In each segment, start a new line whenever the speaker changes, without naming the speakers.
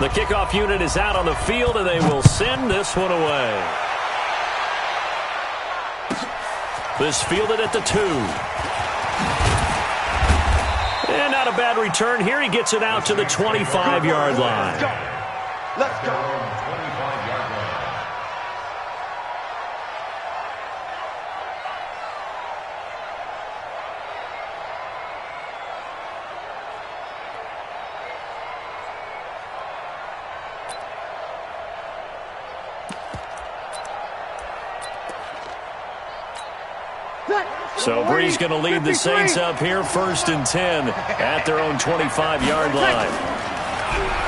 The kickoff unit is out on the field, and they will send this one away. This fielded at the 2. And not a bad return here. He gets it out to the 25-yard line.
Let's go.
So Bree's going to lead the Saints up here, 1st and 10 at their own 25-yard line.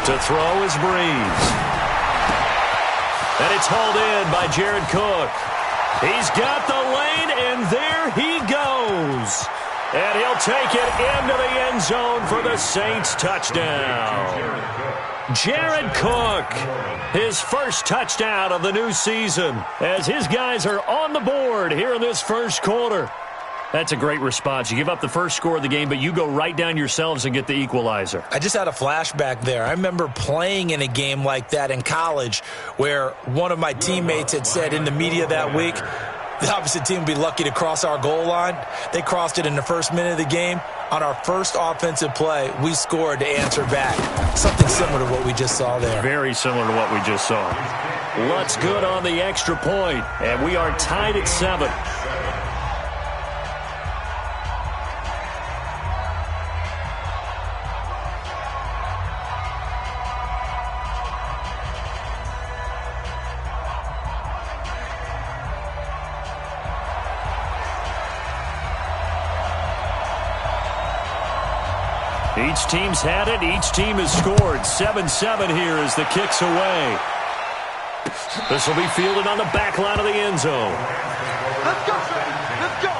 To throw is Breeze. And it's hauled in by Jared Cook. He's got the lane, and there he goes. And he'll take it into the end zone for the Saints touchdown. Jared Cook, his first touchdown of the new season, as his guys are on the board here in this first quarter. That's a great response. You give up the first score of the game, but you go right down yourselves and get the equalizer.
I just had a flashback there. I remember playing in a game like that in college where one of my teammates had said in the media that week, the opposite team would be lucky to cross our goal line. They crossed it in the first minute of the game. On our first offensive play, we scored to answer back. Something similar to what we just saw there.
Very similar to what we just saw. Lutz good on the extra point, and we are tied at 7. Each team's had it. Each team has scored. 7-7 here as the kick's away. This will be fielded on the back line of the end zone.
Let's go, let's go.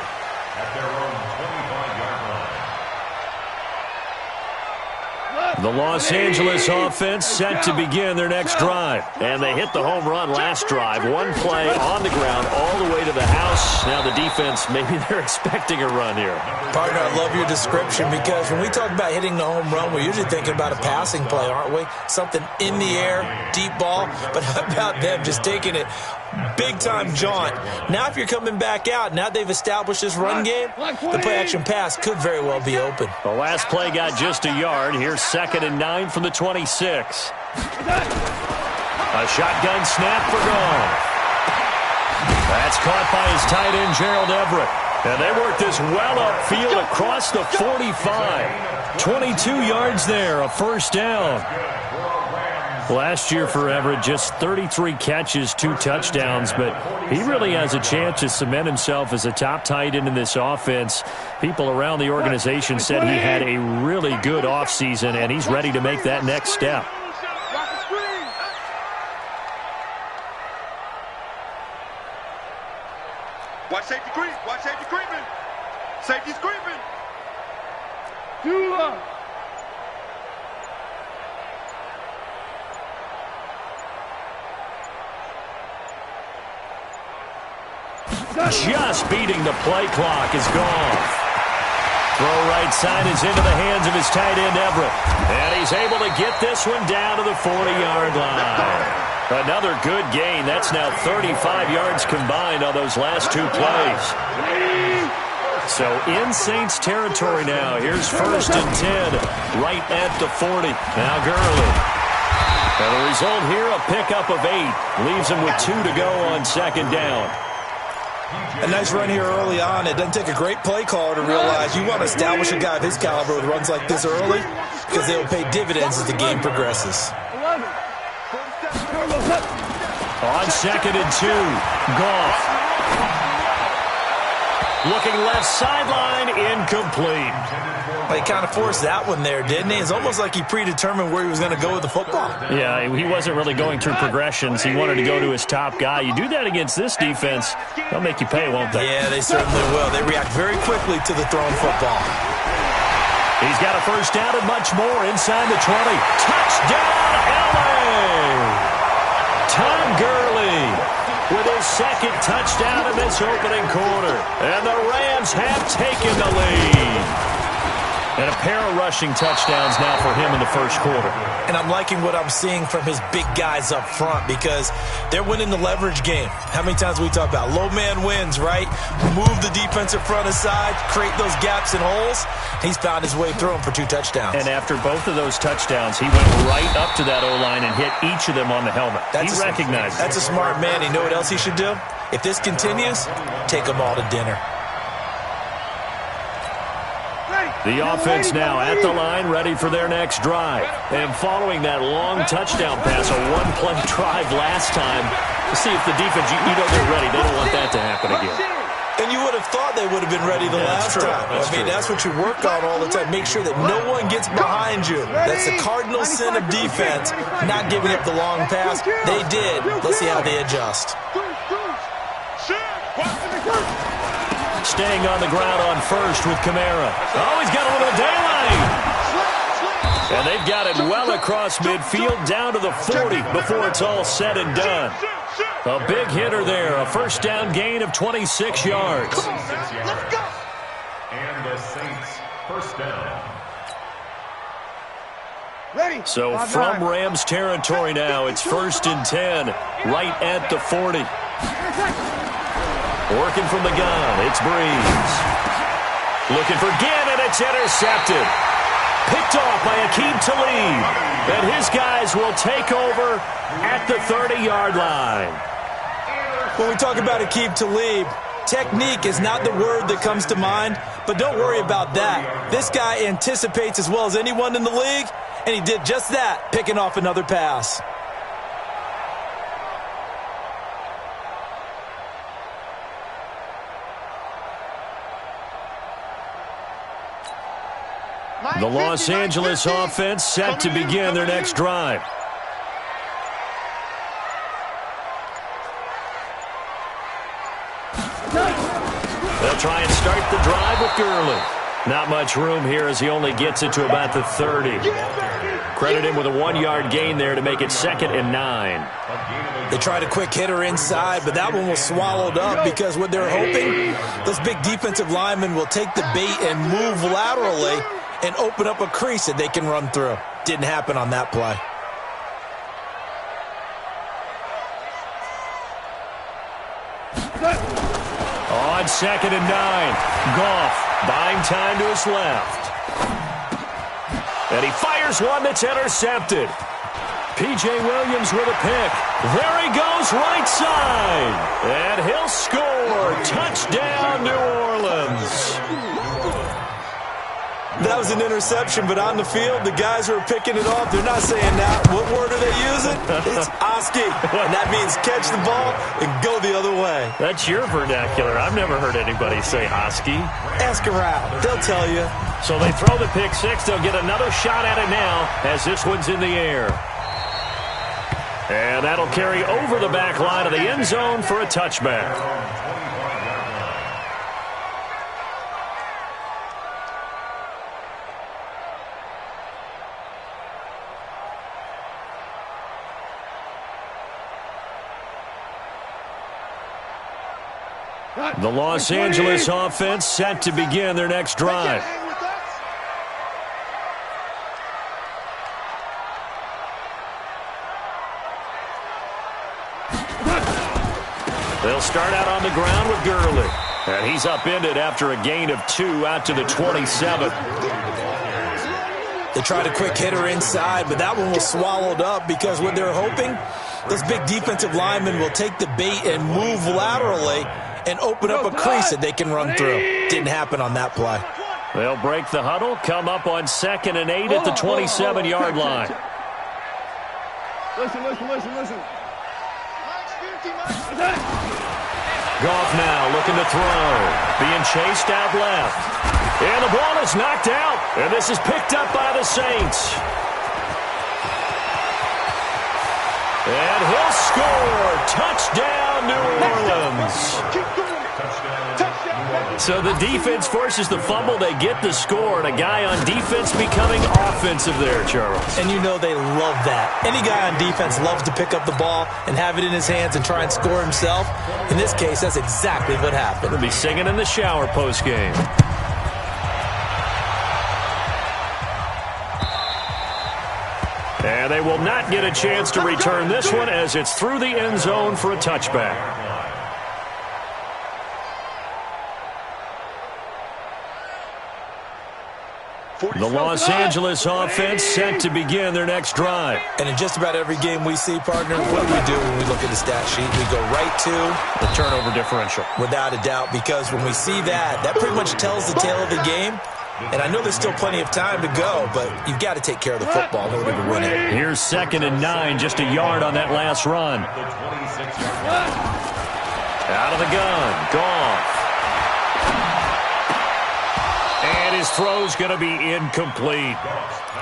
The Los Angeles offense set to begin their next drive. And they hit the home run last drive. One play on the ground all the way to the house. Now the defense, maybe they're expecting a run here.
Partner, I love your description because when we talk about hitting the home run, we're usually thinking about a passing play, aren't we? Something in the air, deep ball. But how about them just taking it big-time jaunt? Now if you're coming back out, now they've established this run game, the play-action pass could very well be open.
The last play got just a yard. Here's 2nd and 9 from the 26. A shotgun snap for Goff. That's caught by his tight end, Gerald Everett. And they work this well upfield across the 45. 22 yards there, a first down. Last year for Everett, just 33 catches, 2 touchdowns, but he really has a chance to cement himself as a top tight end in this offense. People around the organization said he had a really good offseason, and he's ready to make that next step.
Watch safety creep. Watch safety creeping. Safety's creeping.
Just beating the play clock is Goff. Throw right side is into the hands of his tight end, Everett. And he's able to get this one down to the 40-yard line. Another good gain. That's now 35 yards combined on those last 2 plays. So in Saints territory now. Here's 1st and 10 right at the 40. Now Gurley. And the result here, a pickup of 8. Leaves him with 2 to go on 2nd down.
A nice run here early on. It doesn't take a great play caller to realize you want to establish a guy of his caliber with runs like this early because they'll pay dividends as the game progresses.
On 2nd and 2, Goff. Looking left sideline, incomplete.
Well, he kind of forced that one there, didn't he? It's almost like he predetermined where he was going to go with the football.
Yeah, he wasn't really going through progressions. He wanted to go to his top guy. You do that against this defense, they'll make you pay, won't they?
Yeah, they certainly will. They react very quickly to the thrown football.
He's got a first down and much more inside the 20. Touchdown, L.A.! Tom Gurley with his 2nd touchdown in this opening quarter. And the Rams have taken the lead. And a pair of rushing touchdowns now for him in the first quarter.
And I'm liking what I'm seeing from his big guys up front because they're winning the leverage game. How many times we talk about low man wins, right? Move the defensive front aside, create those gaps and holes. He's found his way through them for 2 touchdowns.
And after both of those touchdowns, he went right up to that O-line and hit each of them on the helmet. He recognized it.
That's a smart man. You know what else he should do? If this continues, take them all to dinner.
The offense now at the line, ready for their next drive. And following that long touchdown pass, a one-play drive last time, to see if the defense, you know they're ready. They don't want that to happen again.
And you would have thought they would have been ready the last time. That's what you work on all the time. Make sure that no one gets behind you. That's the cardinal sin of defense, not giving up the long pass. They did. Let's see how they adjust.
Staying on the ground on first with Kamara. Oh, he's got a little daylight. And they've got it well across midfield down to the 40 before it's all said and done. A big hitter there. A first down gain of 26 yards.
And the Saints first down.
So from Rams territory now, it's 1st and 10, right at the 40. Working from the gun, it's Breeze. Looking for Ginn, and it's intercepted. Picked off by AKilla47's. And his guys will take over at the 30-yard line.
When we talk about AKilla47's, technique is not the word that comes to mind, but don't worry about that. This guy anticipates as well as anyone in the league, and he did just that, picking off another pass.
The Los Angeles offense set to begin their next drive. They'll try and start the drive with Gurley. Not much room here as he only gets it to about the 30. Credit him with a 1-yard gain there to make it 2nd and 9.
They tried a quick hitter inside, but that one was swallowed up because what they're hoping, those big defensive linemen will take the bait and move laterally and open up a crease that they can run through. Didn't happen on that play.
On 2nd and 9, Goff buying time to his left. And he fires one that's intercepted. P.J. Williams with a pick. There he goes, right side. And he'll score. Touchdown, New Orleans.
That was an interception, but on the field, the guys who are picking it off, they're not saying that. What word are they using? It's Oski. And that means catch the ball and go the other way.
That's your vernacular. I've never heard anybody say Oski.
Ask around. They'll tell you.
So they throw the pick six. They'll get another shot at it now as this one's in the air. And that'll carry over the back line of the end zone for a touchback. The Los Angeles offense set to begin their next drive. They'll start out on the ground with Gurley. And he's upended after a gain of 2 out to the 27.
They tried a quick hitter inside, but that one was swallowed up because what they're hoping, those big defensive linemen will take the bait and move laterally and open up a crease that they can run through. Didn't happen on that play.
They'll break the huddle, come up on 2nd and 8 at the 27-yard line.
Listen.
Goff now looking to throw. Being chased out left. And the ball is knocked out. And this is picked up by the Saints. And he'll score. Touchdown, New Orleans. So the defense forces the fumble. They get the score. And a guy on defense becoming offensive there, Charles.
And you know they love that. Any guy on defense loves to pick up the ball and have it in his hands and try and score himself. In this case, that's exactly what happened.
He'll be singing in the shower post-game. And they will not get a chance to return this one as it's through the end zone for a touchback. The Los Angeles offense set to begin their next drive.
And in just about every game we see, partner, what do we do when we look at the stat sheet? We go right to
the turnover differential.
Without a doubt, because when we see that, that pretty much tells the tale of the game. And I know there's still plenty of time to go, but you've got to take care of the football in order to win it.
Here's 2nd and 9, just a yard on that last run. Out of the gun, Goff. And his throw's going to be incomplete.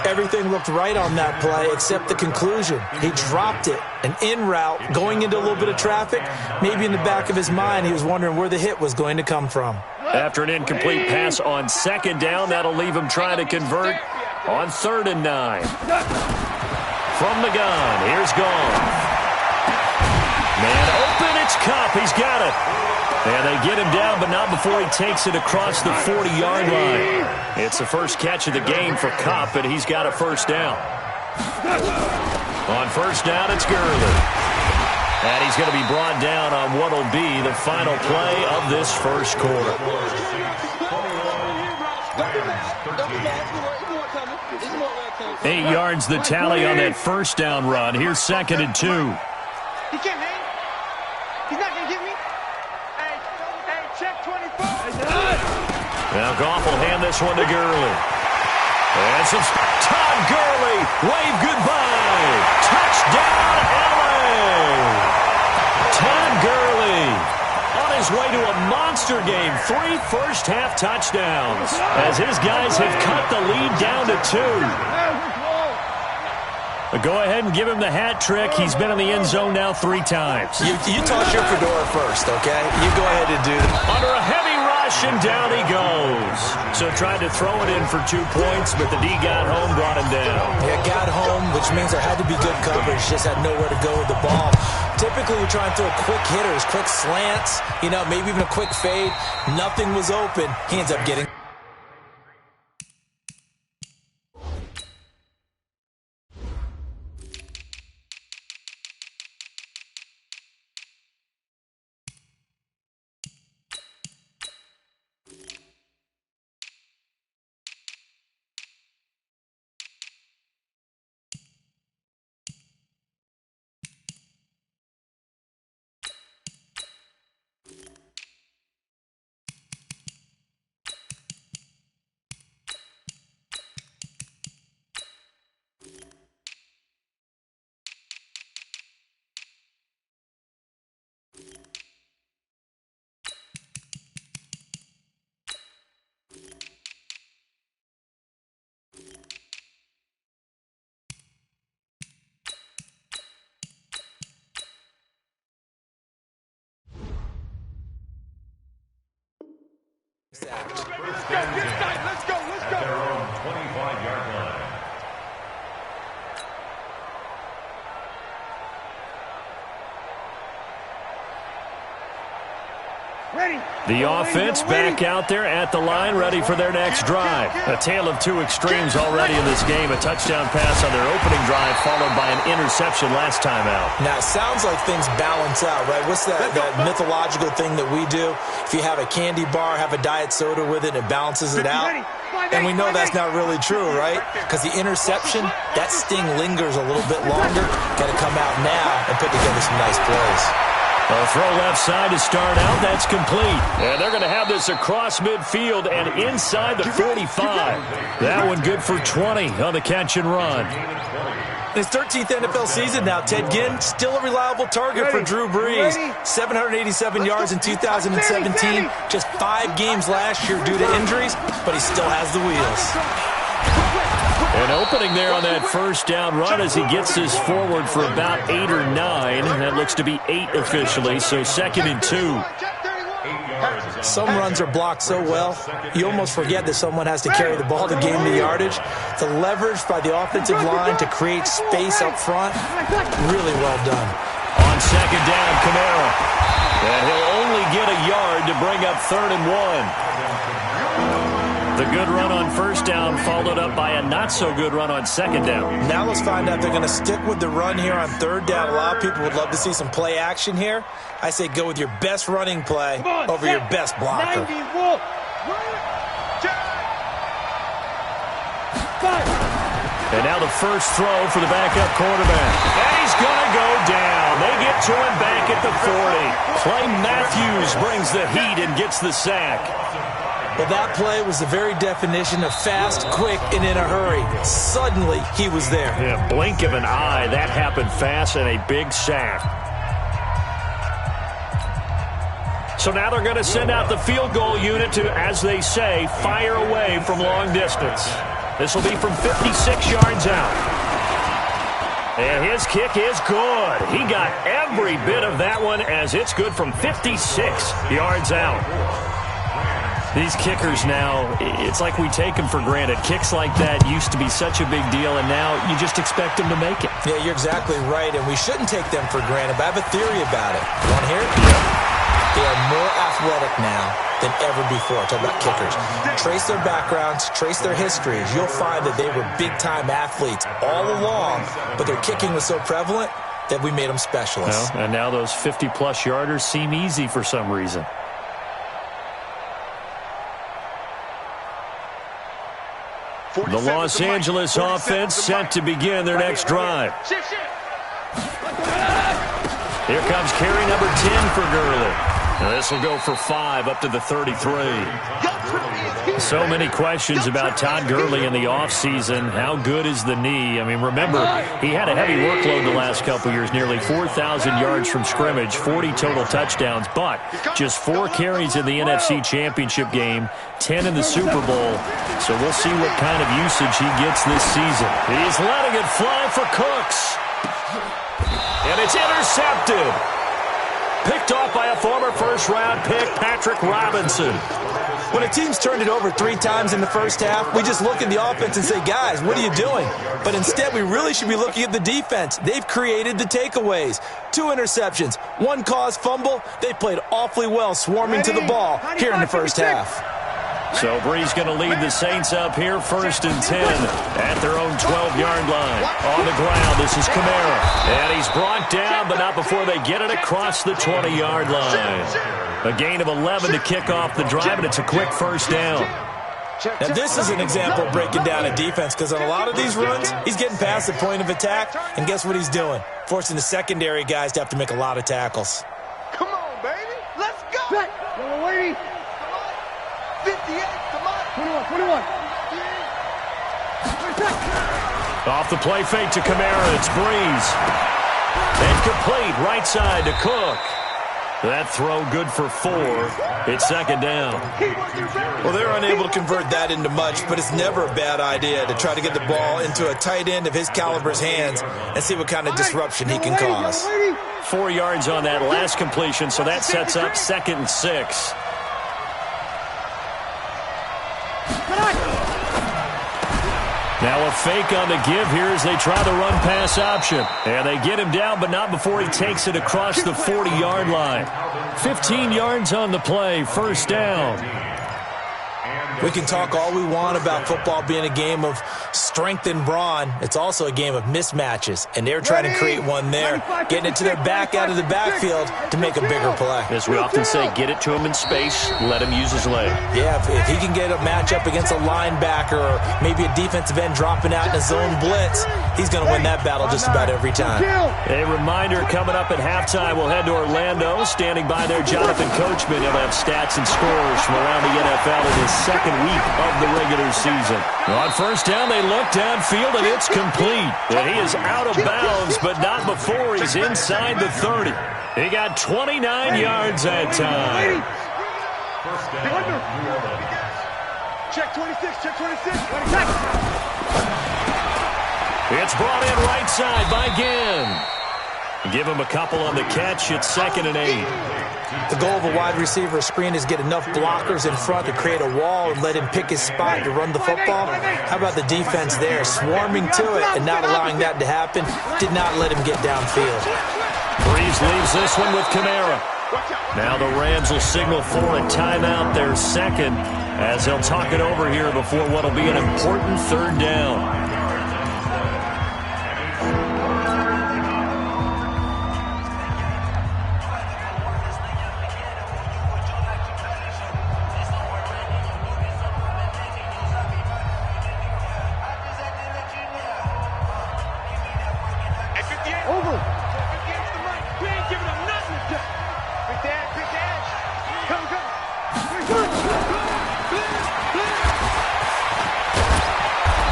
Everything looked right on that play except the conclusion. He dropped it, an in route, going into a little bit of traffic. Maybe in the back of his mind, he was wondering where the hit was going to come from.
After an incomplete pass on 2nd down, that'll leave him trying to convert on 3rd and 9. From the gun, here's Goff. Man open, it's Kupp. He's got it. And they get him down, but not before he takes it across the 40-yard line. It's the first catch of the game for Kupp, and he's got a first down. On first down, it's Gurley. And he's going to be brought down on what will be the final play of this first quarter. Eight yards the tally on that first down run. Here's 2nd and 2.
He can't hang. He's not going to get me. Hey, check 24.
Now Goff will hand this one to Gurley. And some Todd Gurley. Wave goodbye. Touchdown, LA. Todd Gurley on his way to a monster game. 3 first-half touchdowns as his guys have cut the lead down to 2. But go ahead and give him the hat trick. He's been in the end zone now 3 times.
You toss your fedora first, okay? You go ahead and do that.
Under a heavy rush, and down he goes. So tried to throw it in for 2 points, but the D got home, brought him down.
Yeah, got home, which means there had to be good coverage. Just had nowhere to go with the ball. Typically, we try and throw quick hitters, quick slants, maybe even a quick fade. Nothing was open. He ends up getting...
Let's go. At their own 25-yard line.
The offense back out there at the line, ready for their next drive. A tale of 2 extremes already in this game. A touchdown pass on their opening drive, followed by an interception last time out.
Now, it sounds like things balance out, right? What's that mythological thing that we do? If you have a candy bar, have a diet soda with it, it balances it out. And we know that's not really true, right? Because the interception, that sting lingers a little bit longer. Got to come out now and put together some nice plays.
A throw left side to start out. That's complete. And they're going to have this across midfield and inside the 45. That one good for 20 on the catch and run.
His 13th NFL season now, Ted Ginn, still a reliable target for Drew Brees. 787 yards in 2017. Just 5 games last year due to injuries, but he still has the wheels.
An opening there on that first down run as he gets this forward for about 8 or 9. That looks to be 8 officially, so 2nd and 2.
Some runs are blocked so well, you almost forget that someone has to carry the ball to gain the yardage. The leverage by the offensive line to create space up front, really well done.
On 2nd down, Kamara. And he'll only get a yard to bring up 3rd and 1. The good run on first down followed up by a not-so-good run on second down.
Now let's find out if they're going to stick with the run here on third down. A lot of people would love to see some play action here. I say go with your best running play over your best blocker.
And now the first throw for the backup quarterback. And he's going to go down. They get to him back at the 40. Clay Matthews brings the heat and gets the sack.
Well, that play was the very definition of fast, quick, and in a hurry. Suddenly, he was there.
Yeah, blink of an eye. That happened fast and a big sack. So now they're going to send out the field goal unit to, as they say, fire away from long distance. This will be from 56 yards out. And his kick is good. He got every bit of that one as it's good from 56 yards out. These kickers now, it's like we take them for granted. Kicks like that used to be such a big deal, and now you just expect them to make it.
Yeah, you're exactly right, and we shouldn't take them for granted, but I have a theory about it. You want to hear it?
Yeah.
They are more athletic now than ever before. Talk about kickers. Trace their backgrounds, trace their histories. You'll find that they were big-time athletes all along, but their kicking was so prevalent that we made them specialists.
Well, and now those 50-plus yarders seem easy for some reason. The Los Angeles offense set to begin their next drive. Here comes carry number 10 for Gurley. Now this will go for 5 up to the 33. So many questions about Todd Gurley in the offseason. How good is the knee? I mean, remember, he had a heavy workload the last couple years, nearly 4,000 yards from scrimmage, 40 total touchdowns, but just 4 carries in the NFC Championship game, 10 in the Super Bowl. So we'll see what kind of usage he gets this season. He's letting it fly for Cooks. And it's intercepted. Picked off by a former first-round pick, Patrick Robinson.
When a team's turned it over 3 times in the first half, we just look at the offense and say, guys, what are you doing? But instead, we really should be looking at the defense. They've created the takeaways. 2 interceptions, 1 caused fumble. They played awfully well swarming to the ball here in the first half.
So Bree's going to lead the Saints up here, 1st and 10 at their own 12-yard line. On the ground, this is Kamara. And he's brought down, but not before they get it across the 20-yard line. A gain of 11 to kick off the drive, and it's a quick first down.
Now, this is an example of breaking down a defense, because on a lot of these runs, he's getting past the point of attack, and guess what he's doing? Forcing the secondary guys to have to make a lot of tackles.
Come on, baby. Let's go. Go, lady. 58, come on. 21.
Off the play fake to Kamara, it's Breeze. And complete, right side to Cook. That throw good for 4. It's 2nd down.
Well, they're unable to convert that into much, but it's never a bad idea to try to get the ball into a tight end of his caliber's hands and see what kind of disruption he can cause.
4 yards on that last completion, so that sets up 2nd and 6. Now a fake on the give here as they try the run-pass option. And they get him down, but not before he takes it across the 40-yard line. 15 yards on the play, 1st down.
We can talk all we want about football being a game of strength and brawn. It's also a game of mismatches, and they're trying to create one there, getting it to their back out of the backfield to make a bigger play.
As we often say, get it to him in space, let him use his leg.
Yeah, if he can get a matchup against a linebacker or maybe a defensive end dropping out in a zone blitz, he's going to win that battle just about every time.
A reminder, coming up at halftime, we'll head to Orlando. Standing by there, Jonathan Coachman. He'll have stats and scores from around the NFL in his 2nd week of the regular season. On 1st down, they look downfield, and it's complete. And he is out of bounds, but not before he's inside the 30. He got 29 yards that time.
Check 26, check 26.
It's brought in right side by Ginn. Give him a couple on the catch. It's 2nd and 8.
The goal of a wide receiver screen is get enough blockers in front to create a wall and let him pick his spot to run the football. How about the defense there, swarming to it and not allowing that to happen? Did not let him get downfield.
Breeze leaves this one with Kamara. Now the Rams will signal for a timeout, their 2nd, as they'll talk it over here before what will be an important third down.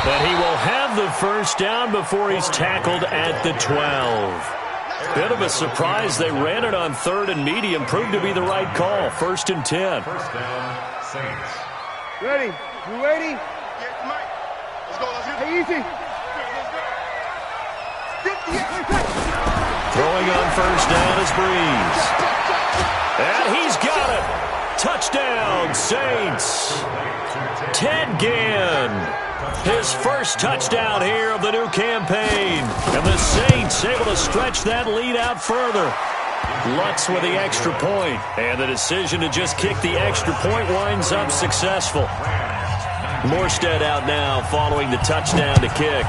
But he will have the first down before he's tackled at the 12. Bit of a surprise. They ran it on 3rd and medium. Proved to be the right call. 1st and 10.
First down, Saints.
Ready? You ready?
Yeah, Mike. Let's go.
Hey, easy.
Throwing on first down is Breeze. And he's got it. Touchdown, Saints. Ted Ginn. His first touchdown here of the new campaign. And the Saints able to stretch that lead out further. Lutz with the extra point. And the decision to just kick the extra point winds up successful. Morstead out now following the touchdown to kick.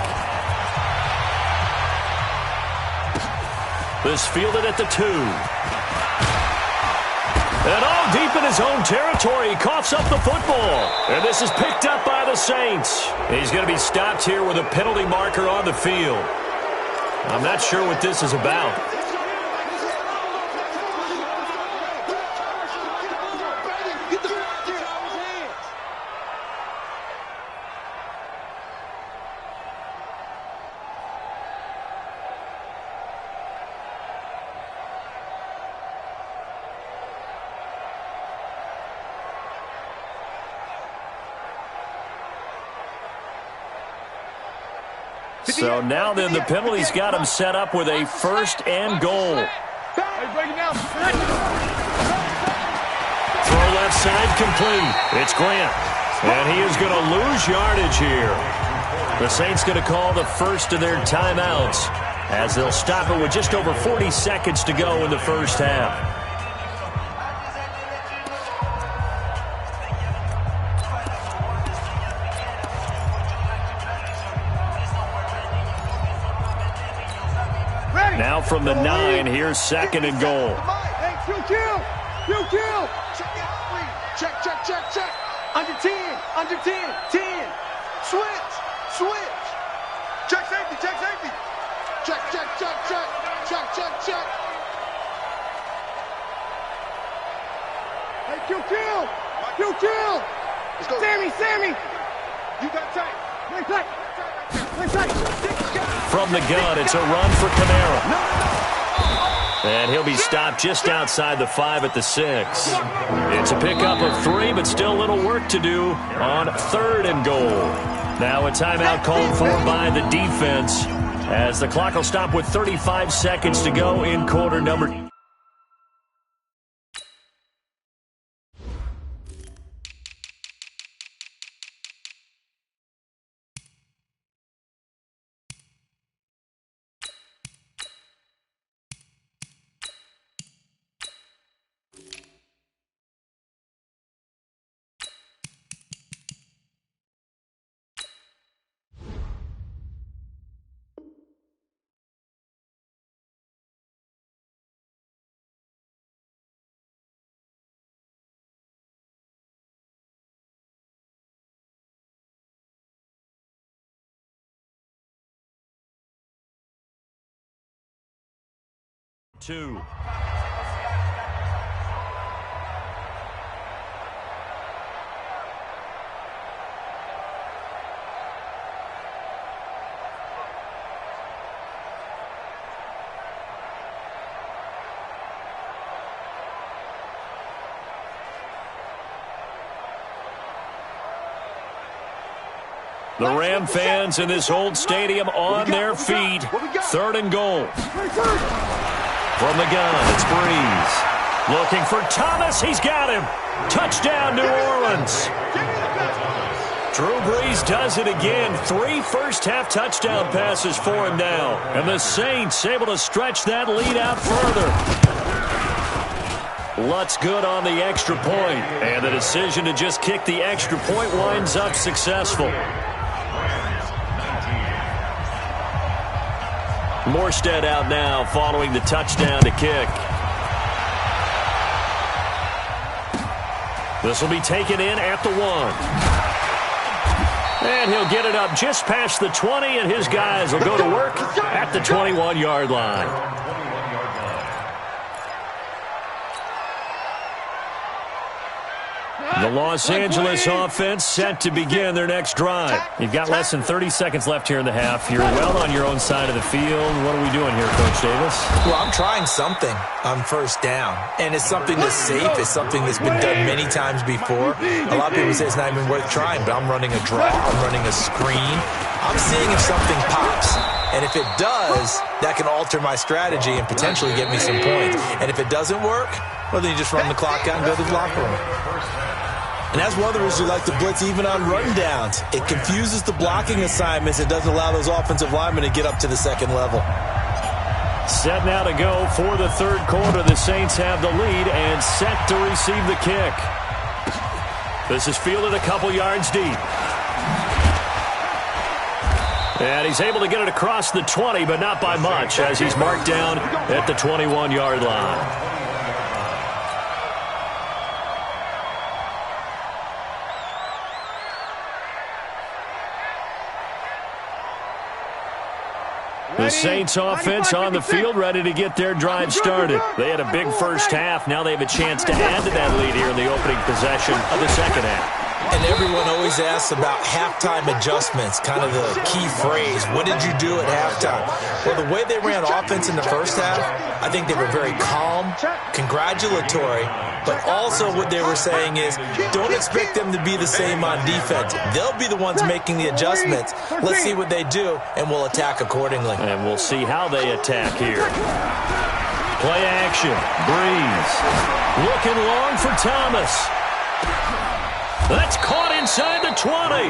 This fielded at the 2. And all deep in his own territory, he coughs up the football. And this is picked up by the Saints. He's going to be stopped here with a penalty marker on the field. I'm not sure what this is about. So now then the penalty's got him set up with a 1st and goal. Throw left side complete. It's Grant. And he is going to lose yardage here. The Saints going to call the first of their timeouts as they'll stop it with just over 40 seconds to go in the first half. Now from the 9, here's 2nd and goal.
Hey, kill. Check. Under 10, 10. Switch.
Check safety.
Check. Hey, kill.
Let's go.
Sammy.
You got tight.
Play tight.
From the gun, it's a run for Kamara. And he'll be stopped just outside the 5 at the 6. It's a pickup of 3, but still a little work to do on 3rd and goal. Now a timeout called for by the defense as the clock will stop with 35 seconds to go in quarter number 2. The Ram fans in this old stadium on their feet. 3rd and goal. From the gun, it's Breeze. Looking for Thomas. He's got him. Touchdown, New Orleans. Drew Brees does it again. 3 first-half touchdown passes for him now. And the Saints able to stretch that lead out further. Lutt's good on the extra point, and the decision to just kick the extra point winds up successful. Morstead out now following the touchdown to kick. This will be taken in at the 1. And he'll get it up just past the 20, and his guys will go to work at the 21-yard line. The Los Angeles offense set to begin their next drive. You've got less than 30 seconds left here in the half. You're well on your own side of the field. What are we doing here, Coach Davis?
Well, I'm trying something on first down, and it's something that's safe. It's something that's been done many times before. A lot of people say it's not even worth trying, but I'm running a draw. I'm running a screen. I'm seeing if something pops. And if it does, that can alter my strategy and potentially get me some points. And if it doesn't work, well, then you just run the clock out and go to the locker room. And that's one of the reasons we like to blitz even on run downs. It confuses the blocking assignments. It doesn't allow those offensive linemen to get up to the second level.
Set now to go for the third quarter. The Saints have the lead and set to receive the kick. This is fielded a couple yards deep. And he's able to get it across the 20, but not by much, as he's marked down at the 21-yard line. The Saints offense on the field, ready to get their drive started. They had a big first half. Now they have a chance to add to that lead here in the opening possession of the second half.
And everyone always asks about halftime adjustments, kind of the key phrase. What did you do at halftime? Well, the way they ran offense in the first half, I think they were very calm, congratulatory, but also what they were saying is don't expect them to be the same on defense. They'll be the ones making the adjustments. Let's see what they do, and we'll attack accordingly.
And we'll see how they attack here. Play action. Breeze. Looking long for Thomas. That's caught inside the 20.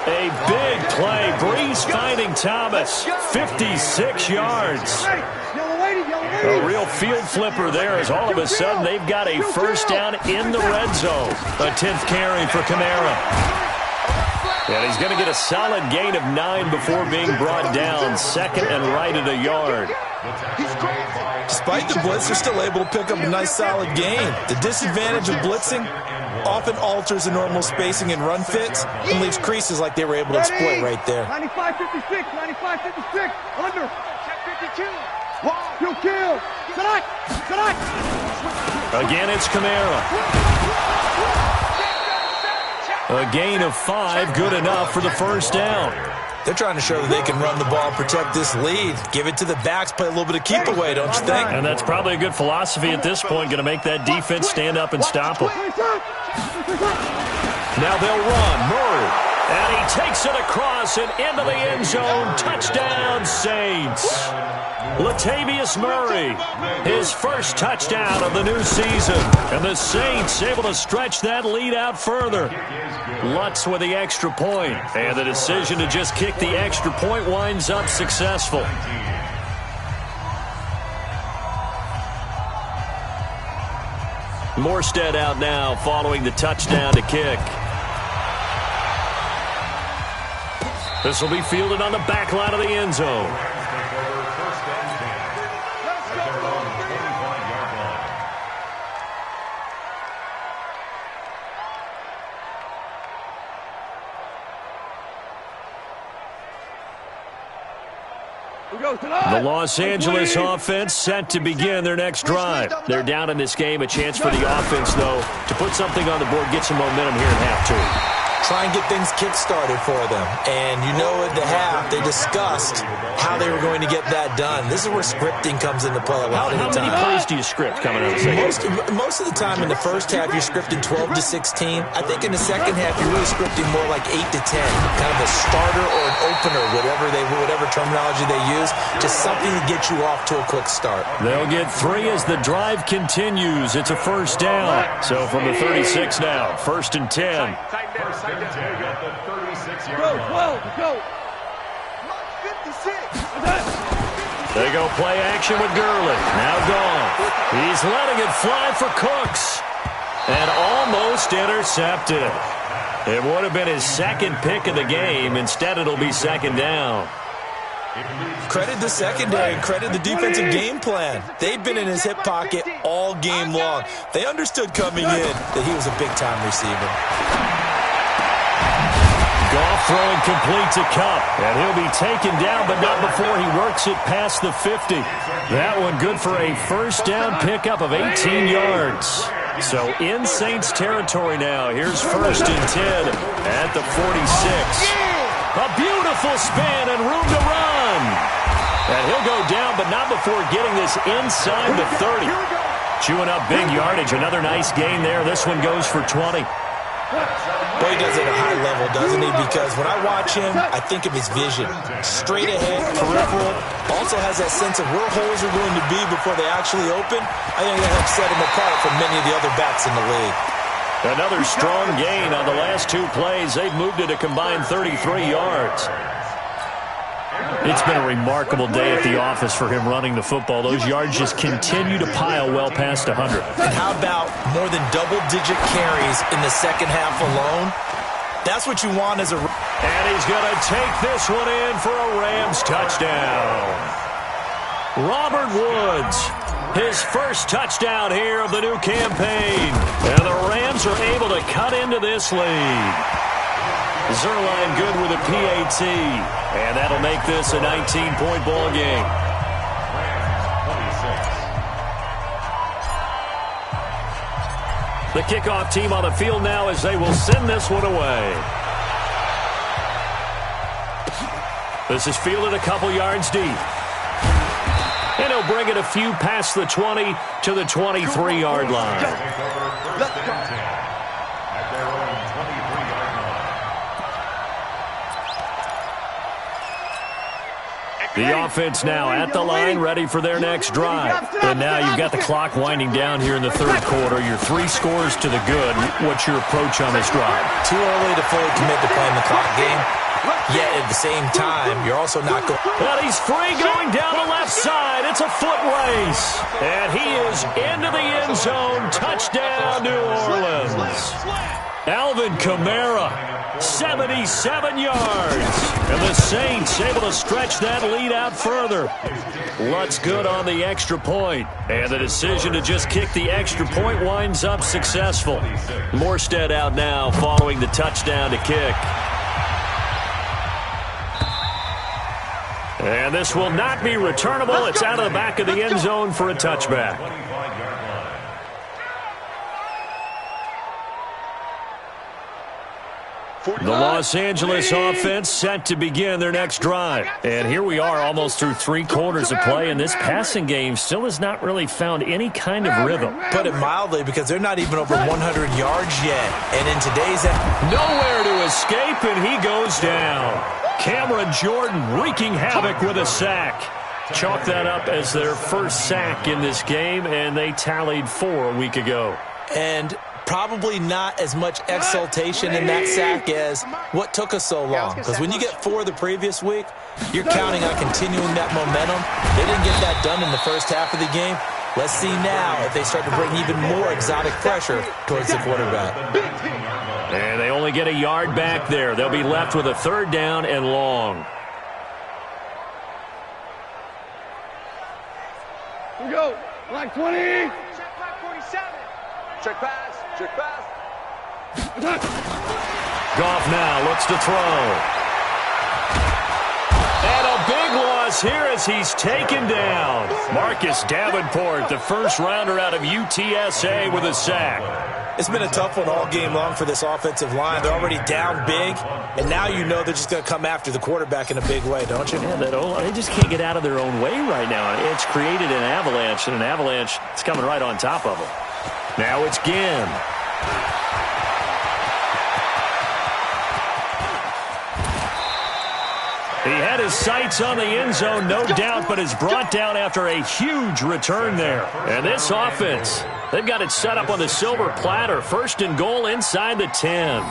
A big play. Breeze finding Thomas. 56 yards. A real field flipper there as all of a sudden they've got a first down in the red zone. A 10th carry for Kamara. And he's going to get a solid gain of 9 before being brought down. Second and right at a yard.
Despite the blitz, they're still able to pick up a nice solid gain. The disadvantage of blitzing often alters the normal spacing and run fits and leaves creases like they were able to exploit right there.
95-56, 95-56, under, 52, you kill, tonight.
Again, it's Kamara. A gain of 5, good enough for the first down.
They're trying to show that they can run the ball, protect this lead. Give it to the backs, play a little bit of keep away, don't you think?
And that's probably a good philosophy at this point, going to make that defense stand up and stop them. Now they'll run. Murray. And he takes it across and into the end zone. Touchdown, Saints. Latavius Murray, his first touchdown of the new season. And the Saints able to stretch that lead out further. Lutz with the extra point. And the decision to just kick the extra point winds up successful. Morstead out now following the touchdown to kick. This will be fielded on the back line of the end zone. The Los Angeles offense set to begin their next drive. They're down in this game. A chance for the offense, though, to put something on the board, get some momentum here in half two.
Try and get things kick-started for them. And you know at the half, they discussed how they were going to get that done. This is where scripting comes into play a lot of the time.
How many plays do you script coming out of the second?
Most of the time in the first half, you're scripting 12 to 16. I think in the second half, you're really scripting more like 8 to 10. Kind of a starter or an opener, whatever terminology they use. Just something to get you off to a quick start.
They'll get 3 as the drive continues. It's a first down. So from the 36 now, 1st and 10.
Go. 56.
They go play action with Gurley. Now gone. He's letting it fly for Cooks. And almost intercepted. It would have been his second pick of the game. Instead, it'll be second down.
Credit the secondary and credit the defensive game plan. They've been in his hip pocket all game long. They understood coming in that he was a big-time receiver.
Goff throwing complete to Kupp, and he'll be taken down, but not before he works it past the 50. That one good for a first down pickup of 18 yards. So in Saints territory now. Here's 1st and 10 at the 46. A beautiful spin and room to run. And he'll go down, but not before getting this inside the 30. Chewing up big yardage. Another nice gain there. This one goes for 20.
Well, he does it at a high level, doesn't he? Because when I watch him, I think of his vision. Straight ahead, peripheral. Also has that sense of where holes are going to be before they actually open. I think that helps set him apart from many of the other backs in the league.
Another strong gain on the last 2 plays. They've moved it a combined 33 yards. It's been a remarkable day at the office for him running the football. Those yards just continue to pile well past 100.
And how about more than double-digit carries in the second half alone? That's what you want as a...
And he's going to take this one in for a Rams touchdown. Robert Woods, his first touchdown here of the new campaign. And the Rams are able to cut into this lead. Zerline good with a PAT. And that'll make this a 19-point ball game. The kickoff team on the field now as they will send this one away. This is fielded a couple yards deep. And he'll bring it a few past the 20 to the 23-yard line.
Let's go.
The offense now at the line, ready for their next drive. And now you've got the clock winding down here in the third quarter. Your 3 scores to the good. What's your approach on this drive?
Too early to fully commit to playing the clock game. Yet at the same time, you're also not going...
Well, he's free going down the left side. It's a foot race. And he is into the end zone. Touchdown, New Orleans. Alvin Kamara, 77 yards. And the Saints able to stretch that lead out further. Lutz good on the extra point. And the decision to just kick the extra point winds up successful. Morstead out now following the touchdown to kick. And this will not be returnable. It's out of the back of the end zone for a touchback. The Los Angeles offense set to begin their next drive. And here we are almost through 3 quarters of play, and this passing game still has not really found any kind of rhythm.
Put it mildly, because they're not even over 100 yards yet. And in today's...
Nowhere to escape, and he goes down. Cameron Jordan wreaking havoc with a sack. Chalk that up as their first sack in this game, and they tallied 4 a week ago.
And probably not as much exultation in that sack as what took us so long. Because when you get 4 the previous week, you're counting on continuing that momentum. They didn't get that done in the first half of the game. Let's see now if they start to bring even more exotic pressure towards the quarterback.
And they only get a yard back there. They'll be left with a 3rd down and long.
Here we go. Like 20.
Check 47.
Check pass. Check pass.
Goff now looks to throw. And a big loss here as he's taken down. Marcus Davenport, the first rounder out of UTSA with a sack.
It's been a tough one all game long for this offensive line. They're already down big, and now you know they're just going to come after the quarterback in a big way, don't you?
Yeah, they just can't get out of their own way right now. It's created an avalanche, and an avalanche is coming right on top of them. Now it's Ginn. He had his sights on the end zone, no doubt, but is brought down after a huge return there. And this offense, they've got it set up on the silver platter. 1st and goal inside the 10.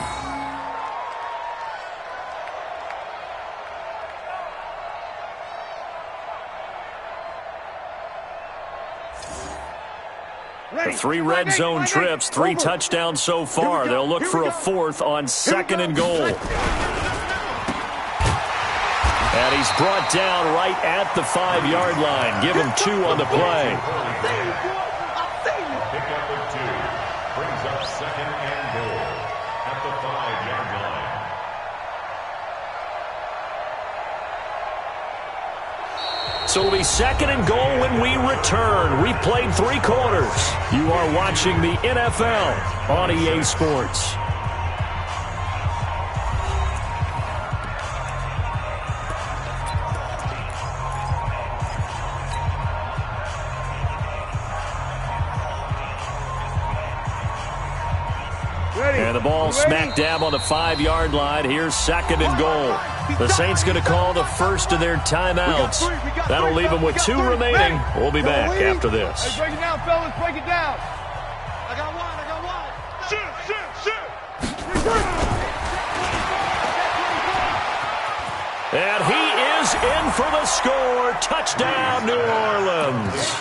The 3 red zone trips, 3 touchdowns so far. They'll look for a 4th on 2nd and goal. And he's brought down right at the 5-yard line. Give him 2 on the play.
Pickup of 2 brings up 2nd and goal at the 5-yard line.
So it'll be 2nd and goal when we return. We've played 3 quarters. You are watching the NFL on EA Sports. And the ball smack dab on the 5-yard line. Here's 2nd and goal. The Saints going to call the first of their timeouts. That'll leave them with 2 remaining. We'll be back after this.
Hey, break it down, fellas. Break it down. I got one. Shoot.
And he is in for the score. Touchdown, New Orleans.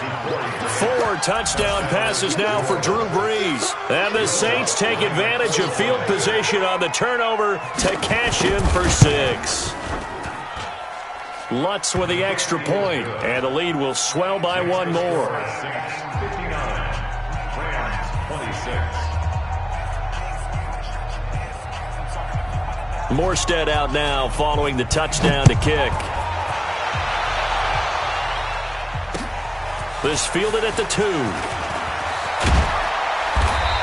4 touchdown passes now for Drew Brees. And the Saints take advantage of field position on the turnover to cash in for 6. Lutz with the extra point, and the lead will swell by 1 more.
59, Rams 26.
Morstead out now following the touchdown to kick. This fielded at the 2.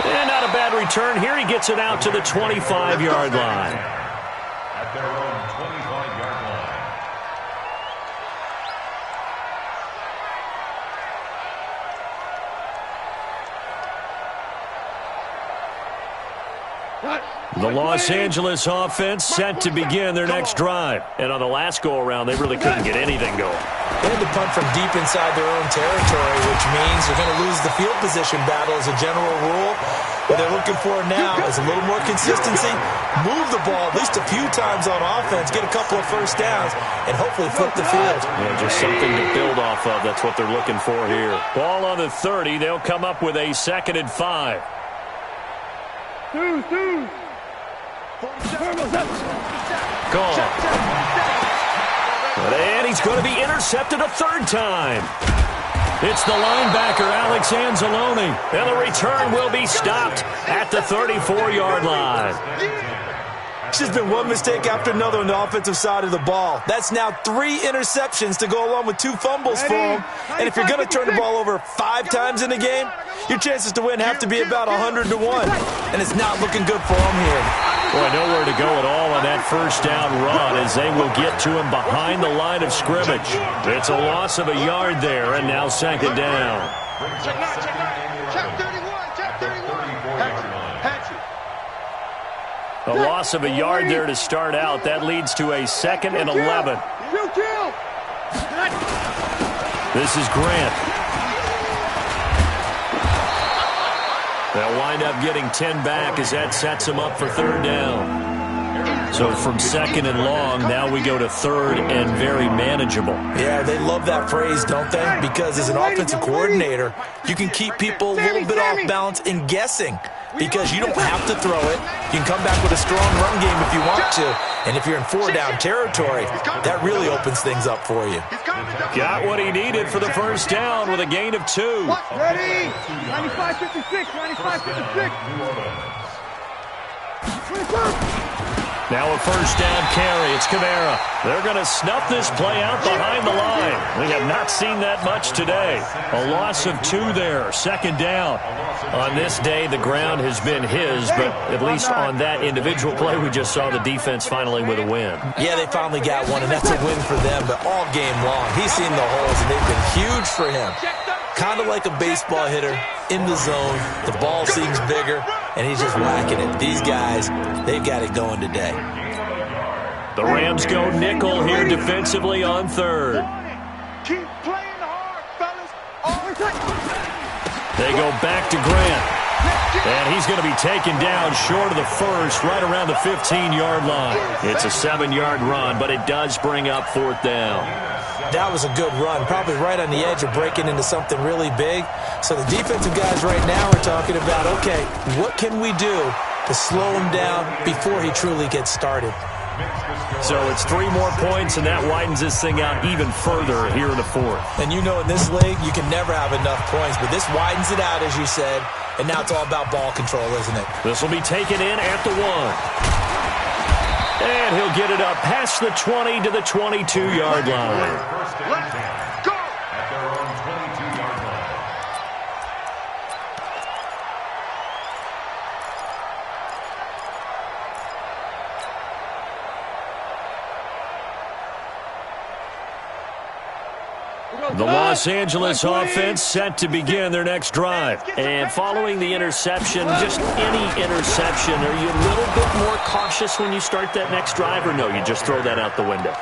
And not a bad return. Here he gets it out to the 25-yard line.
At their own 25-yard line.
The Los Angeles offense set to begin their next drive. And on the last go-around, they really couldn't get anything going.
They had to punt from deep inside their own territory, which means they're going to lose the field position battle as a general rule. What they're looking for now is a little more consistency, move the ball at least a few times on offense, get a couple of first downs, and hopefully flip the field.
Yeah, just something to build off of. That's what they're looking for here. Ball on the 30. They'll come up with a 2nd and 5. Gone. And he's going to be intercepted a 3rd time. It's the linebacker, Alex Anzalone. And the return will be stopped at the 34-yard line.
It's just been one mistake after another on the offensive side of the ball. That's now 3 interceptions to go along with 2 fumbles for him. And if you're going to turn the ball over 5 times in a game, your chances to win have to be about 100 to 1. And it's not looking good for him here.
Boy, nowhere to go at all on that first down run as they will get to him behind the line of scrimmage. It's a loss of a yard there, and now 2nd down.
Check 31.
A loss of a yard there to start out. That leads to a 2nd and 11. This is Grant. They'll wind up getting 10 back as that sets them up for 3rd down. So from 2nd and long, now we go to 3rd and very manageable.
Yeah, they love that phrase, don't they? Because as an offensive coordinator, you can keep people a little bit off balance in guessing because you don't have to throw it. You can come back with a strong run game if you want to. And if you're in 4-down territory, that really opens things up for you.
Got what he needed for the first down with a gain of 2.
Ready? 95-56, 95-56.
Now a first down carry. It's Kamara. They're going to snuff this play out behind the line. We have not seen that much today. A loss of 2 there. 2nd down. On this day, the ground has been his, but at least on that individual play, we just saw the defense finally with a win.
Yeah, they finally got one, and that's a win for them, but all game long, he's seen the holes, and they've been huge for him. Kind of like a baseball hitter in the zone. The ball seems bigger, and he's just whacking it. These guys, they've got it going today.
The Rams go nickel here defensively on 3rd.
Keep playing hard, fellas.
They go back to Grant. And he's going to be taken down short of the first, right around the 15-yard line. It's a 7-yard run, but it does bring up 4th down.
That was a good run, probably right on the edge of breaking into something really big. So the defensive guys right now are talking about, okay, what can we do to slow him down before he truly gets started?
So it's 3 more points, and that widens this thing out even further here in the 4th.
And you know in this league, you can never have enough points, but this widens it out, as you said, and now it's all about ball control, isn't it?
This will be taken in at the 1. And he'll get it up past the 20 to the 22-yard line.
Let's go!
At their own 22-yard line.
The Los Angeles offense set to begin their next drive. And following the interception, just any interception, are you a little bit more cautious when you start that next drive, or no, you just throw that out the window?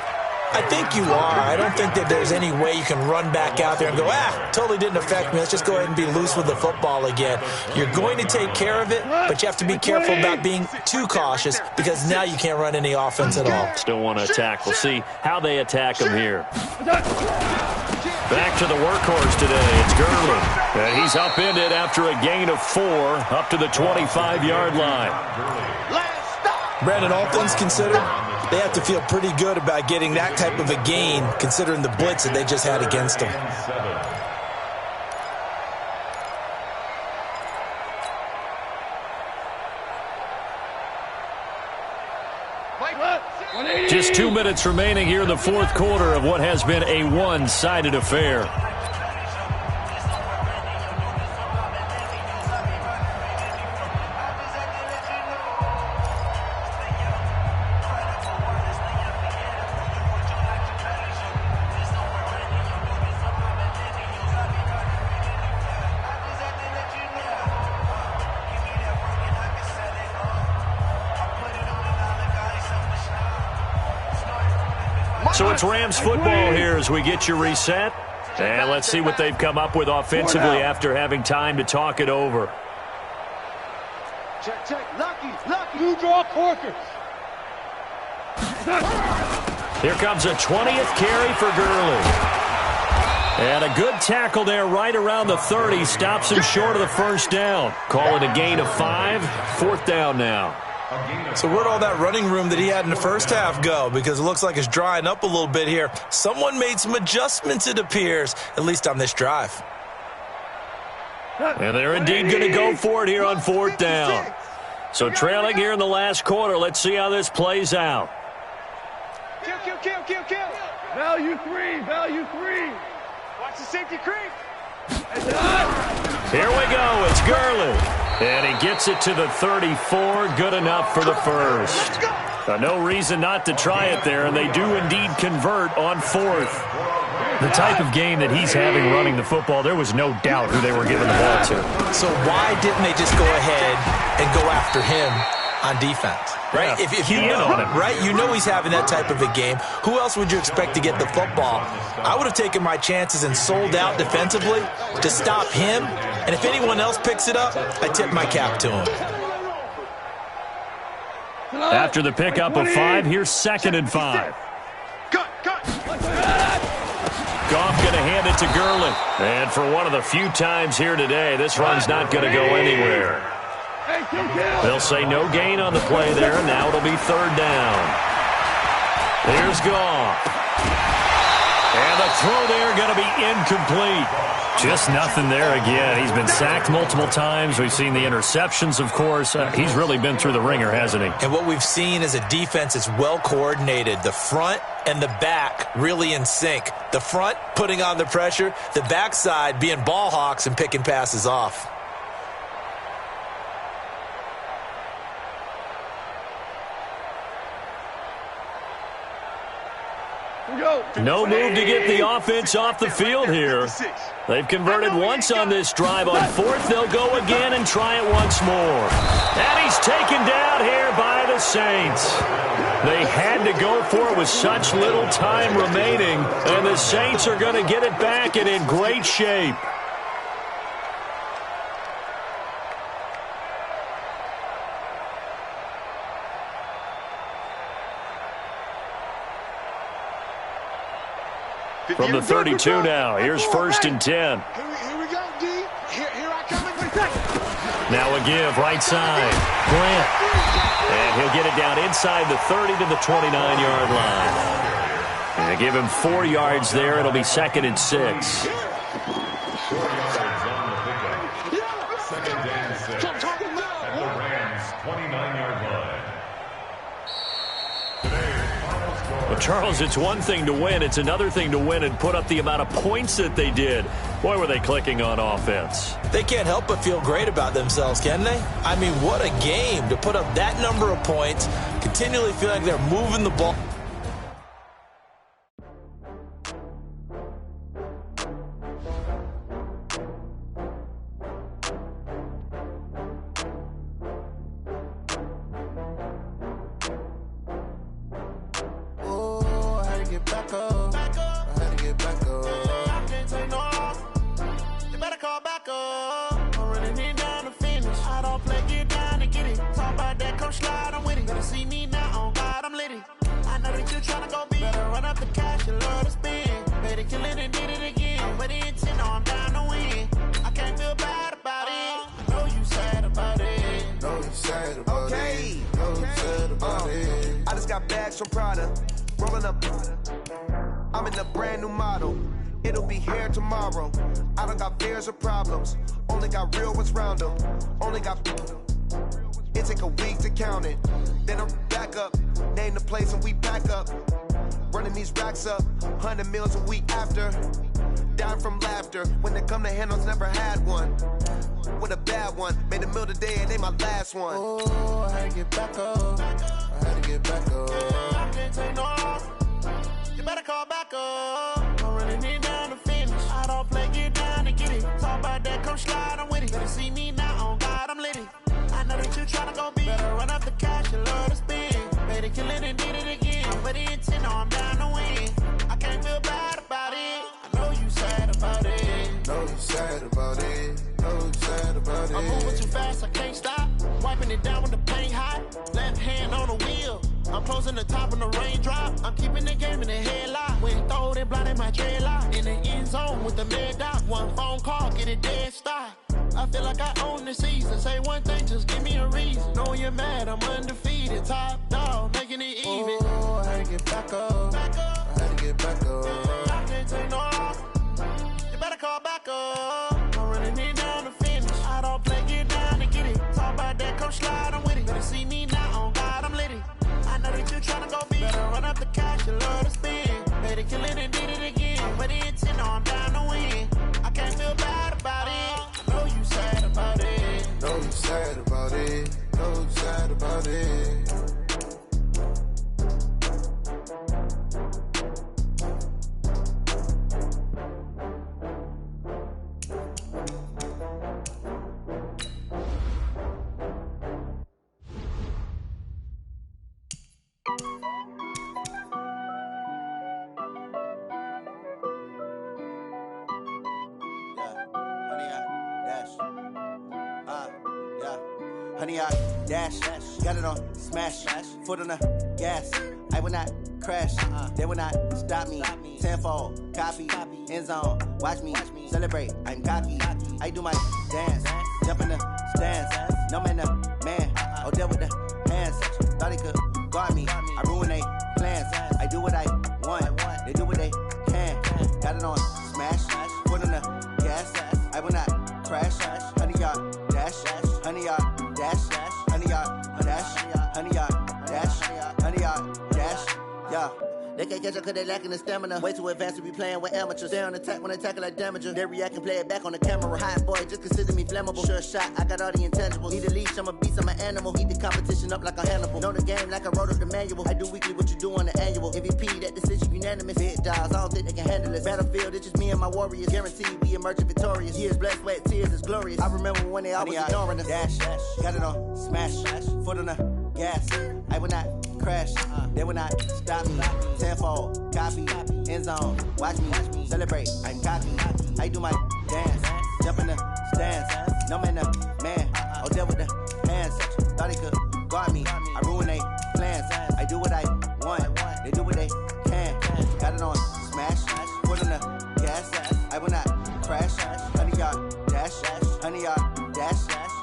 I think you are. I don't think that there's any way you can run back out there and go, totally didn't affect me. Let's just go ahead and be loose with the football again. You're going to take care of it, but you have to be careful about being too cautious because now you can't run any offense at all.
Still want to attack. We'll see how they attack him here. Back to the workhorse today. It's Gurley. And he's upended after a gain of 4 up to the 25-yard line.
Brandon, all things considered, they have to feel pretty good about getting that type of a gain considering the blitz that they just had against them.
Just 2 minutes remaining here in the 4th quarter of what has been a one-sided affair. So it's Rams football here as we get you reset. And let's see what they've come up with offensively after having time to talk it over.
Check, check. Lucky. You draw Corker.
Here comes a 20th carry for Gurley. And a good tackle there right around the 30. Stops him short of the first down. Call it a gain of 5. 4th down now.
So where'd all that running room that he had in the first half go? Because it looks like it's drying up a little bit here. Someone made some adjustments, it appears, at least on this drive.
And they're indeed going to go for it here on 4th down. So trailing here in the last quarter. Let's see how this plays out.
Kill. Value three. Watch the safety creep.
Here we go. It's Gurley. And he gets it to the 34. Good enough for the first. No reason not to try it there, and they do indeed convert on 4th. The type of game that he's having running the football, there was no doubt who they were giving the ball to.
So why didn't they just go ahead and go after him on defense? Right?
Yeah,
if you know him, right? You know he's having that type of a game. Who else would you expect to get the football? I would have taken my chances and sold out defensively to stop him. And if anyone else picks it up, I tip my cap to him.
After the pickup of 5, here's 2nd and 5.
Cut.
Goff going to hand it to Gurley. And for one of the few times here today, this run's not going to go anywhere. They'll say no gain on the play there, and now it'll be 3rd down. Here's Goff. And the throw there going to be incomplete. Just nothing there again. He's been sacked multiple times. We've seen the interceptions, of course. He's really been through the ringer, hasn't he?
And what we've seen is a defense that's well coordinated. The front and the back really in sync. The front putting on the pressure. The backside being ball hawks and picking passes off.
No move to get the offense off the field here. They've converted once on this drive. On 4th, they'll go again and try it once more. And he's taken down here by the Saints. They had to go for it with such little time remaining, and the Saints are going to get it back and in great shape. From the 32 now, here's 1st and 10.
Here we go, D. Here I come in for the
Now a give, right side. Grant. And he'll get it down inside the 30 to the 29-yard line. And give him 4 yards there. It'll be 2nd and 6.
4 yards on the pickup. 2nd and 6. At the Rams' 29-yard line. Today's final score.
Well, Charles, it's one thing to win. It's another thing to win and put up the amount of points that they did. Boy, were they clicking on offense.
They can't help but feel great about themselves, can they? I mean, what a game to put up that number of points, continually feel like they're moving the ball.
From Prada, rolling up. I'm in a brand new model. It'll be here tomorrow. I don't got fears or problems. Only got real ones round them. Only got. It take a week to count it. Then I'm back up. Name the place and we back up. Running these racks up. 100 meals a week after. Down from laughter. When they come to handles, never had one. With a bad one. Made a meal today and they my last one.
Oh, I had to get back up. I had to get back up. I can't take no off. You better call back up. I'm running it down to finish. I don't play, get down to get it. Talk about that, come slide, I'm with it. Better see me now, on God, I'm litty. I know that you tryna go big. Better run up the cash, you love to spend. Made it, kill it, and did it again. But the intent, no, I'm down to win. I can't feel bad about it. I know you sad about it.
Know you sad about it. Know you sad about it.
I'm moving too fast, I can't stop. Wiping it down when the paint hot. Left hand on the wheel. I'm closing the top when the raindrop. I'm keeping the game in the headlock. When throwed and blinded my dreadlock. In the end zone with the mad dot. One phone call, get it dead stop. I feel like I own the season. Say one thing, just give me a reason. Know you're mad, I'm undefeated. Top dog, making it even.
Oh, I had to get back up. I had to get back up.
I can't take no off. You better call back up. I'm running it down to finish. I don't play, get down to get it. Talk about that, come slide, I'm with it. Better see me now, on God, I'm litty. I know that you tryna go big. Better run up the cash, you love to spend. Made it, kill it, and did it again. But the intent, no, I'm down to win. I can't feel bad about it. I know you sad about it.
Know you sad about it. Know you sad about it.
Honey, I dash, got it on smash, foot on the gas. I will not crash, they will not stop me. Tenfold, copy, end zone, watch me celebrate. I'm cocky, I do my dance, jump in the stands. No man, the man, oh, deal with the hands. Thought he could guard me, I ruin they plans. I do what I want, they do what they can. Got it on smash, foot on the gas. I will not crash, honey, y'all dash, honey, y'all. Dash, honey, y'all, dash, honey, y'all, dash, honey, y'all, dash, yeah. They can't catch up cause they lacking the stamina. Way too advanced to be playing with amateurs. Stay on attack when they tackle like damager. They react and play it back on the camera. Hot boy, just consider me flammable. Sure shot, I got all the intangibles. Need a leash, I'm a beast, I'm an animal. Heat the competition up like a Hannibal. Know the game like I wrote up the manual. I do weekly what you do on the annual. MVP, that decision unanimous. Big dogs, I don't think they can handle it. Battlefield, it's just me and my warriors. Guaranteed we emerging victorious. Years, blood, sweat, tears, it's glorious. I remember when they always ignoring us. Dash, got it on smash, foot on the gas. I will not crash, they will not stop me. Tenfold, copy, end zone, watch me celebrate. I'm cocky, I do my dance, jump in the stands. No man, the man, oh, deal with the hands. Thought he could guard me, I ruin they plans. I do what I want, they do what they can. Got it on smash, foot on I will not crash. 100-yard dash. 100-yard dash.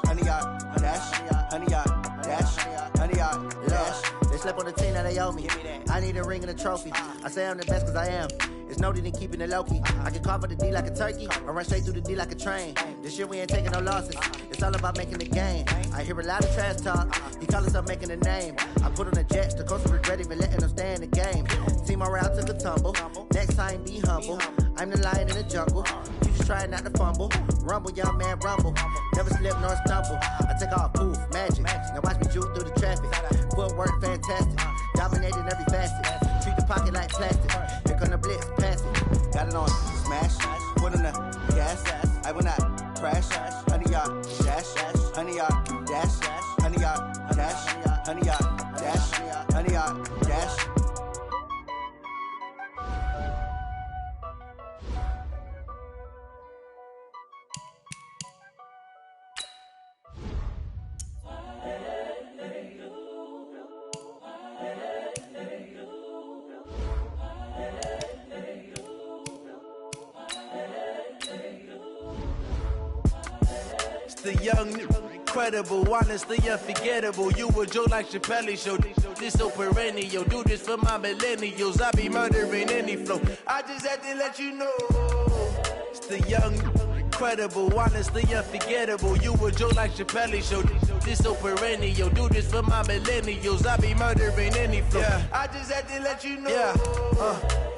100-yard dash. 100-yard dash. 100-yard dash. They slept on the team that they owe me. I need a ring and a trophy. I say I'm the best cause I am. It's noted in keeping it low-key. I can carve up the D like a turkey or run straight through the D like a train. This year we ain't taking no losses. It's all about making the game. I hear a lot of trash talk. He call himself making a name. I put on the jets. The coach will regret even letting them stay in the game. Team morale took a tumble. Next time be humble. I'm the lion in the jungle. You just trying not to fumble. Rumble, young man, rumble. Never slip nor stumble. I take off, poof, magic. Now watch me juke through the traffic. Footwork fantastic. Dominating every facet. Treat the pocket like plastic. Here come the blitz, pass it. Got it on smash. Foot on the gas. I will not crash. 100-yard dash. 100-yard dash. 100-yard dash. 100-yard dash. 100-yard dash.
The young, incredible, honestly unforgettable. You a Joe like Chappelle show. This so perennial. Do this for my millennials. I be murdering any flow. I just had to let you know. It's the young, incredible, honestly unforgettable. You a Joe like Chappelle show. This so perennial. Do this for my millennials. I be murdering any flow. Yeah. I just had to let you know. Yeah.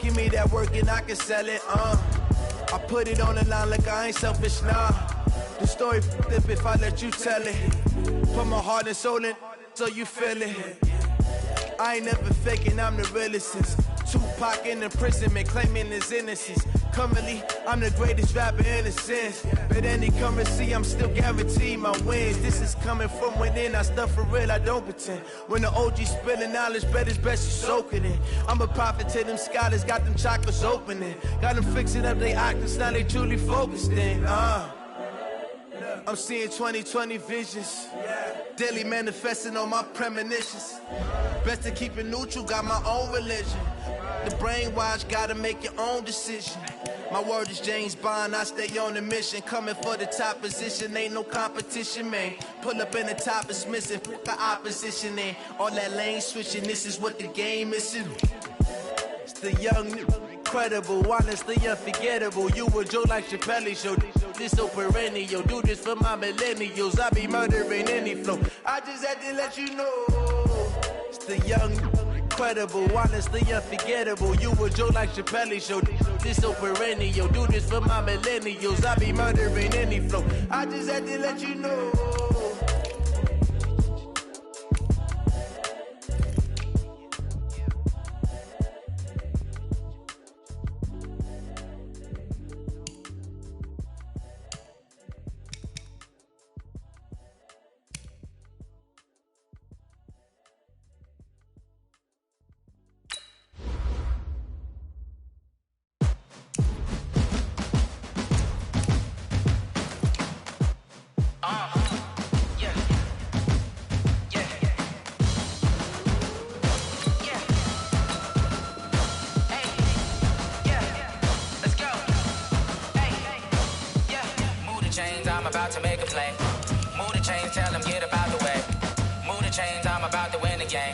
Give me that work and I can sell it. I put it on the line like I ain't selfish, nah. The story flip if I let you tell it. Put my heart and soul in so you feel it. I ain't never faking, I'm the realest since Tupac in imprisonment, claiming his innocence. Currently, I'm the greatest rapper in a sense. But any currency, I'm still guaranteed my wins. This is coming from within, I stuff for real, I don't pretend. When the OG spilling knowledge, bet it's best you soak it in. I'm a prophet to them scholars, got them chakras opening. Got them fixing up they octaves, now they truly focused in. I'm seeing 2020 visions. Daily manifesting on my premonitions. Best to keep it neutral, got my own religion. The brainwash, gotta make your own decision. My word is James Bond, I stay on the mission. Coming for the top position, ain't no competition, man. Pull up in the top, it's missing, put the opposition in. All that lane switching, this is what the game is. It's the young, incredible, honestly unforgettable. You a Joe like Chappelle show. This so perennial. Do this for my millennials. I be murdering any flow. I just had to let you know. It's the young, incredible, honestly unforgettable. You a Joe like Chappelle show. This so perennial. Do this for my millennials. I be murdering any flow. I just had to let you know.
To make a play. Move the chains, tell them get up out the way. Move the chains, I'm about to win the game.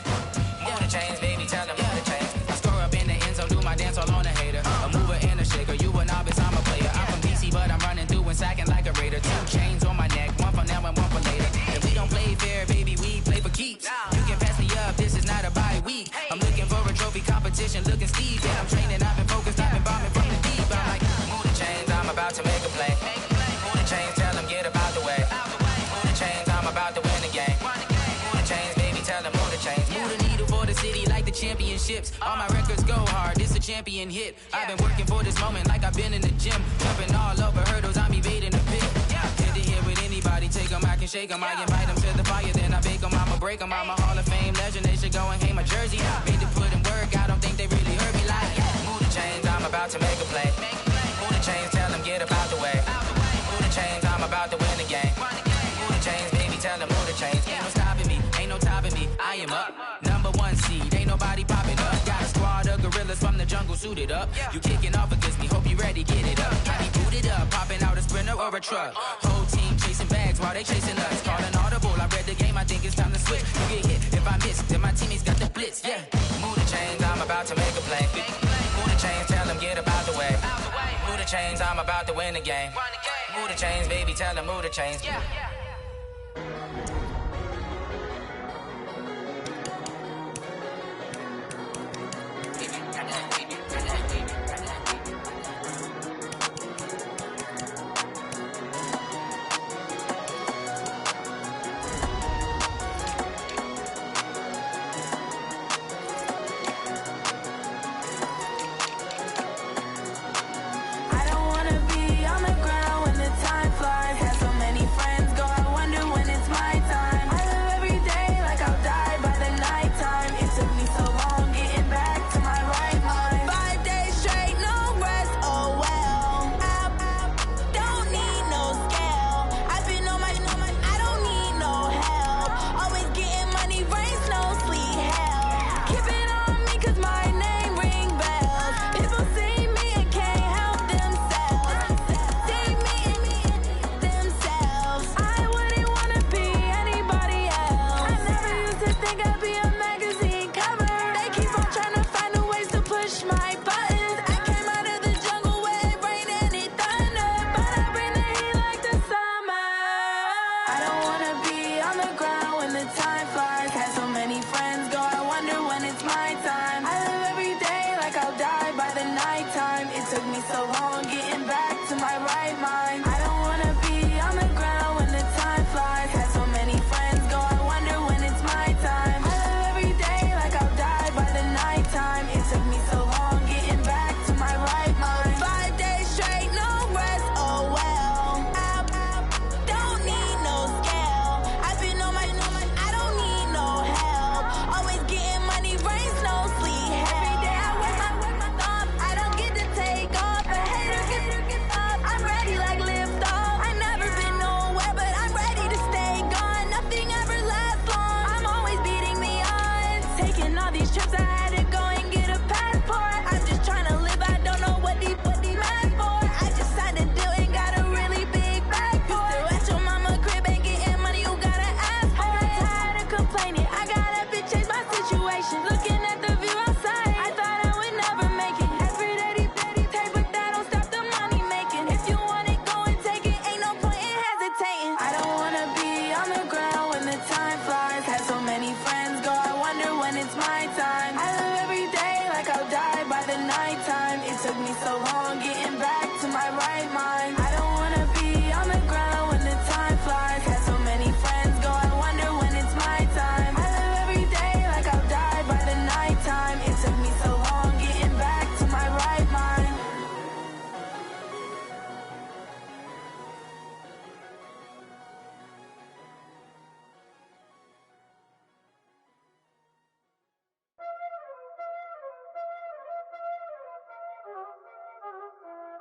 Move the chains, baby, tell them move the chains. I score up in the end zone, do my dance all on a hater. A mover and a shaker, you a novice, I'm a player. I'm from DC, but I'm running through and sacking like a raider. 2 chains on my neck, one for now and one for later. If we don't play fair, baby, we play for keeps. You can pass me up, this is not a bye week. I'm looking for a trophy competition, looking Steve. Yeah, I'm training, I've been focused, I've been bombing from the deep. I'm like, move the chains, I'm about to make a play. Move the chains, tell them get up out the way. Move the chains, I'm about to win the game. Move the chains, baby, tell them move the chains. Move the needle for the city like the championships. All my records go hard, this a champion hit. I've been working for this moment like I've been in the gym. Jumping all over hurdles, I'm evading the pit. Hit to hit with anybody, take them, I can shake them. I invite them to the fire, then I bake them, I'ma break them. I'm a Hall of Fame legend, they should go and hang my jersey. Made to put in work, I don't think they really heard me like, move the chains, I'm about to make a play. Move the chains, tell them get up out the way. Move the chains, I'm about to win the game. Move the chains, baby, tell them move the chains. Ain't no stopping me, ain't no topping me, I am up. Number 1 seed, ain't nobody popping up. Got a squad of gorillas from the jungle suited up. You kicking off against me, hope you ready, get it up. a truck. Whole team chasing bags while they chasing us. Calling audible, I read the game, I think it's time to switch. You get hit if I miss, then my teammates got the blitz, yeah. Move the chains, I'm about to make a play. Move the chains, tell them get about the way. Move the chains, I'm about to win the game. Move the chains, baby, tell them move the chains.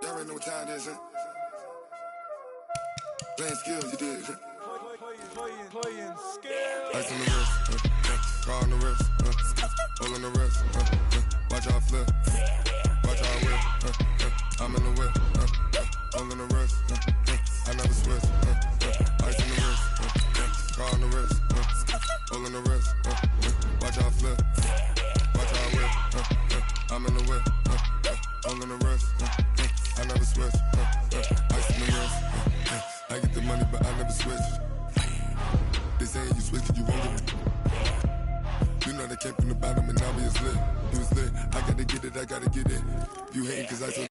Y'all already know what time it is, huh? Playing skills, you did, huh?
Playing skills.
Ice on the wrist, car on the wrist, hole in the wrist, watch how I flip, watch how I whip, I'm in the whip, hole in the wrist, I never switch, ice on the wrist, car on the wrist, hole in the wrist, watch how I flip, watch how I whip, I'm in the whip, hole in the wrist, I never switch, ice on the wrist, I get the money but I never switch. They saying you switch it, you won't get it. You know they came from the bottom and now we is lit. You was lit, I gotta get it, I gotta get it. You hating cause I so